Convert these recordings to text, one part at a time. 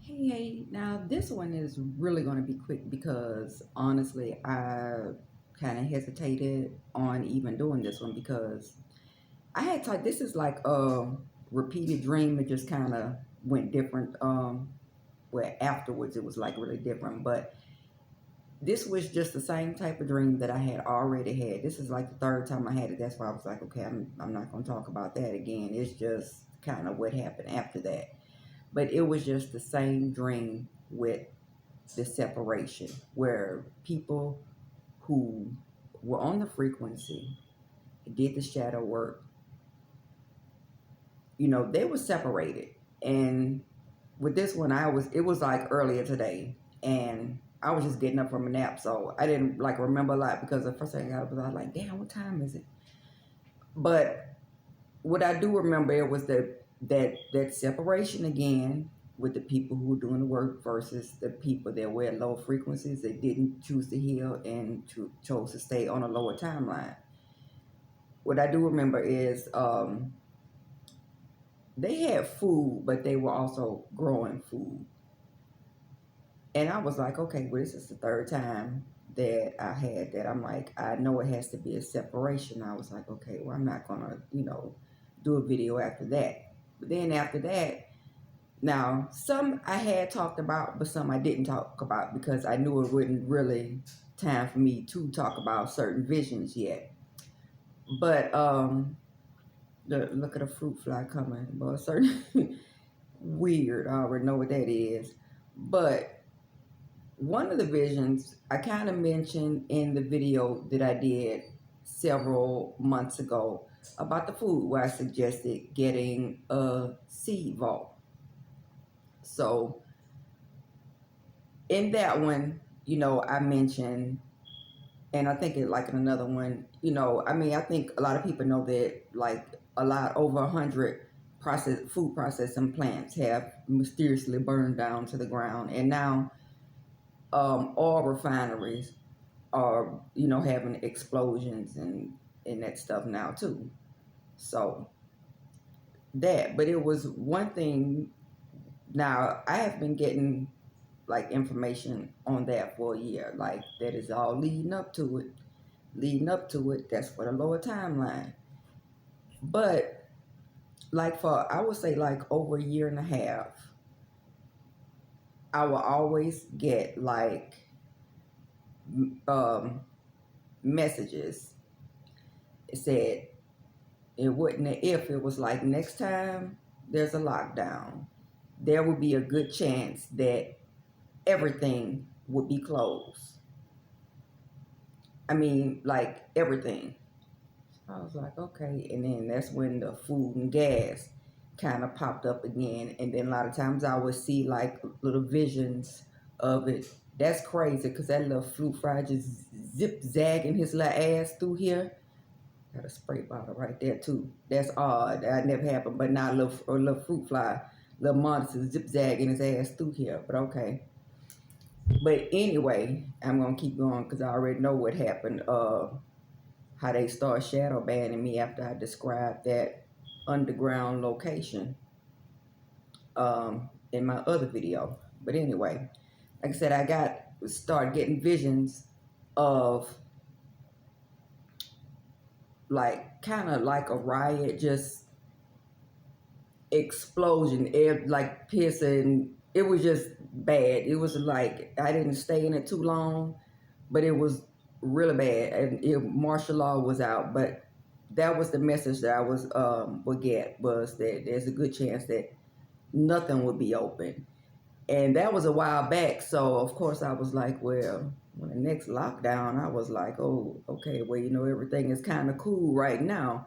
Hey, now this one is really going to be quick because honestly, I kind of hesitated on even doing this one because I had thought this is like a repeated dream. It just kind of went different. Where afterwards it was like really different, but this was just the same type of dream that I had already had. This is like the third time I had it. That's why I was like, okay, I'm not going to talk about that again. It's just kind of what happened after that. But it was just the same dream with the separation where people who were on the frequency did the shadow work, they were separated. And with this one, it was like earlier today, and I was just getting up from a nap, so I didn't like remember a lot because the first thing I got up was I was like, damn, what time is it? But what I do remember it was that separation again with the people who were doing the work versus the people that were at low frequencies that didn't choose to heal and chose to stay on a lower timeline. What I do remember is they had food, but they were also growing food. And I was like, okay, well, this is the third time that I had that. I'm like, I know it has to be a separation. I was like, okay, well, I'm not going to, do a video after that. But then after that, now some I had talked about, but some I didn't talk about because I knew it wasn't really time for me to talk about certain visions yet. But look at a fruit fly coming, but certain weird. I already know what that is. But one of the visions I kind of mentioned in the video that I did several months ago about the food, where I suggested getting a seed vault. So in that one, I mentioned, and I think it like in another one, I think a lot of people know that like a lot over 100 food processing plants have mysteriously burned down to the ground, and now oil refineries are having explosions and that stuff now too. So that, but it was one thing. Now I have been getting like information on that for a year, like that is all leading up to it. Leading up to it, that's for the lower timeline. But like for I would say like over a year and a half, I will always get like um, messages. It said it wouldn't if it was like next time there's a lockdown, there would be a good chance that everything would be closed. I mean, like everything. I was like, okay. And then that's when the food and gas kind of popped up again. And then a lot of times I would see like little visions of it. That's crazy because that little fruit fry just zip zagging his little ass through here. Got a spray bottle right there too. That's odd. That never happened. But now a little fruit fly, little monster zip zagging his ass through here. But okay. But anyway, I'm gonna keep going because I already know what happened. How they start shadow banning me after I described that underground location in my other video. But anyway, like I said, start getting visions of like kind of like a riot, just explosion, air like pissing. It was just bad. It was like I didn't stay in it too long, but it was really bad. And martial law was out, but that was the message that I was would get was that there's a good chance that nothing would be open, and that was a while back. So of course I was like, well, when the next lockdown, I was like, oh, okay, well, everything is kind of cool right now.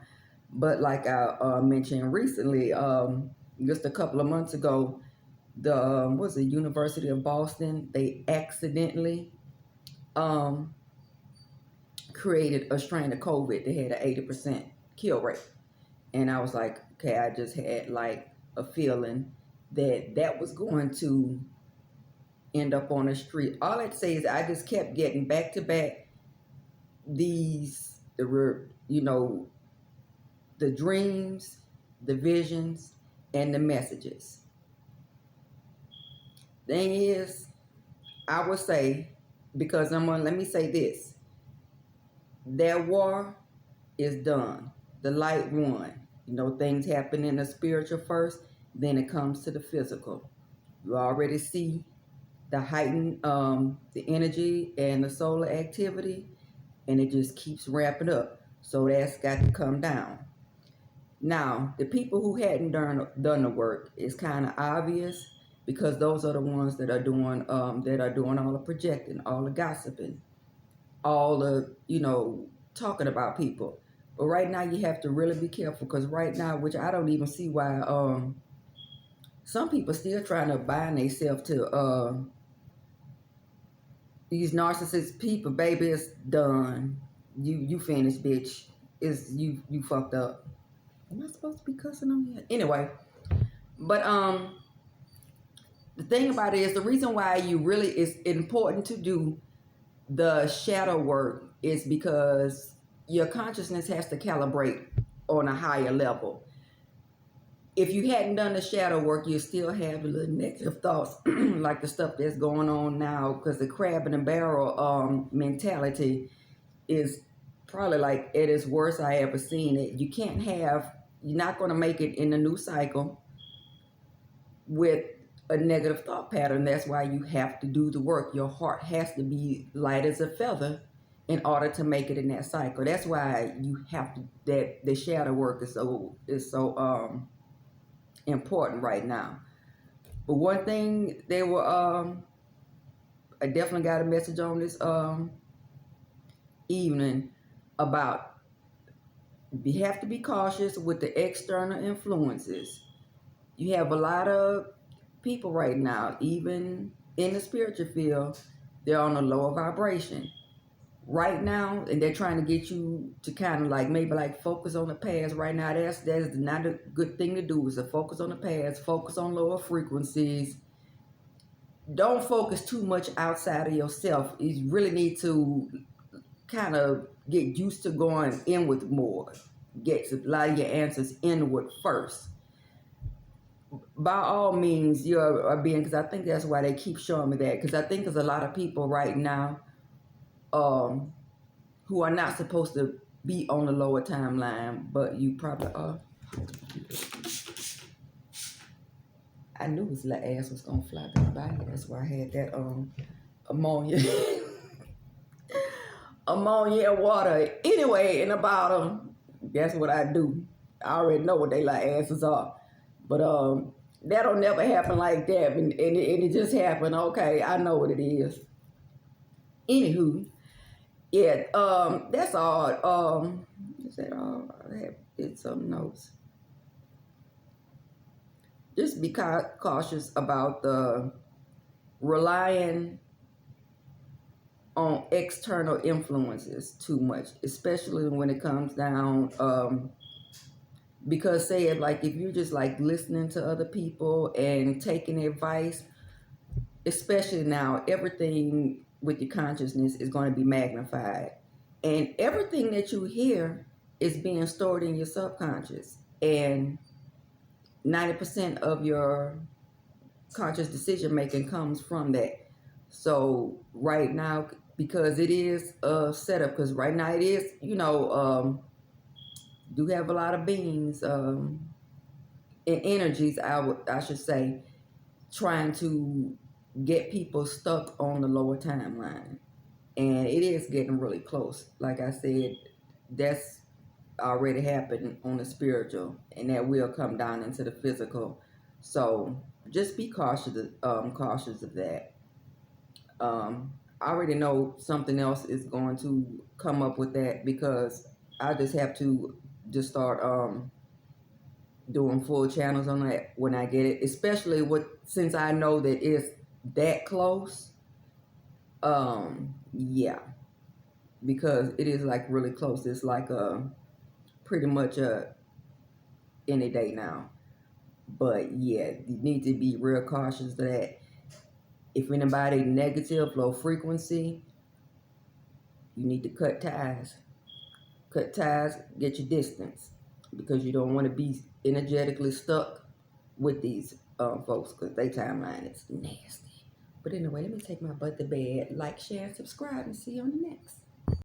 But like I mentioned recently, just a couple of months ago, the was the University of Boston, they accidentally um, created a strain of COVID that had an 80% kill rate. And I was like, okay, I just had like a feeling that that was going to end up on the street. All I'd say is I just kept getting back to back the dreams, the visions, and the messages. Thing is, I would say, because let me say this: that war is done. The light won. You know, things happen in the spiritual first, then it comes to the physical. You already see the heightened the energy and the solar activity, and it just keeps ramping up. So that's got to come down. Now, the people who hadn't done the work is kind of obvious because those are the ones that are doing all the projecting, all the gossiping, all the talking about people. But right now, you have to really be careful because right now, which I don't even see why some people still trying to bind themselves to these narcissist people. Baby, it's done. You finished, bitch. It's you fucked up. Am I supposed to be cussing on here? Anyway, but the thing about it is the reason why it's important to do the shadow work is because your consciousness has to calibrate on a higher level. If you hadn't done the shadow work, you still have a little negative thoughts, like the stuff that's going on now, because the crab in the barrel mentality is probably like at its worst I ever seen it. You're not going to make it in the new cycle with a negative thought pattern. That's why you have to do the work. Your heart has to be light as a feather in order to make it in that cycle. That's why you have to, that the shadow work is so important right now. But one thing I definitely got a message on this evening about you have to be cautious with the external influences. You have a lot of people right now, even in the spiritual field, they're on a lower vibration right now, and they're trying to get you to kind of like maybe like focus on the past right now. That's not a good thing to do, is to focus on the past, focus on lower frequencies. Don't focus too much outside of yourself. You really need to kind of get used to going inward more. Get a lot of your answers inward first. By all means, you're being, because I think that's why they keep showing me that, because I think there's a lot of people right now who are not supposed to be on the lower timeline, but you probably are. I knew his little ass was gonna fly back by here. That's why I had that ammonia ammonia and water. Anyway, in the bottom, that's what I do. I already know what they like asses are. But that'll never happen like that. And it just happened. Okay, I know what it is. Anywho, yeah, that's all. Is that all? I did some notes. Just be cautious about the relying on external influences too much, especially when it comes down because say it like if you're just like listening to other people and taking advice, especially now, everything with your consciousness is going to be magnified, and everything that you hear is being stored in your subconscious, and 90% of your conscious decision making comes from that. So right now, because it is a setup, because right now it is, do have a lot of beings and energies, I should say, trying to get people stuck on the lower timeline. And it is getting really close. Like I said, that's already happened on the spiritual, and that will come down into the physical. So just be cautious of that. I already know something else is going to come up with that, because I just have to just start doing full channels on that when I get it, especially since I know that it's that close. Yeah, because it is like really close. It's like pretty much any day now. But yeah, you need to be real cautious of that. If anybody negative, low frequency, you need to cut ties. Cut ties, get your distance, because you don't want to be energetically stuck with these folks, because their timeline is nasty. But anyway, let me take my butt to bed. Like, share, and subscribe, and see you on the next.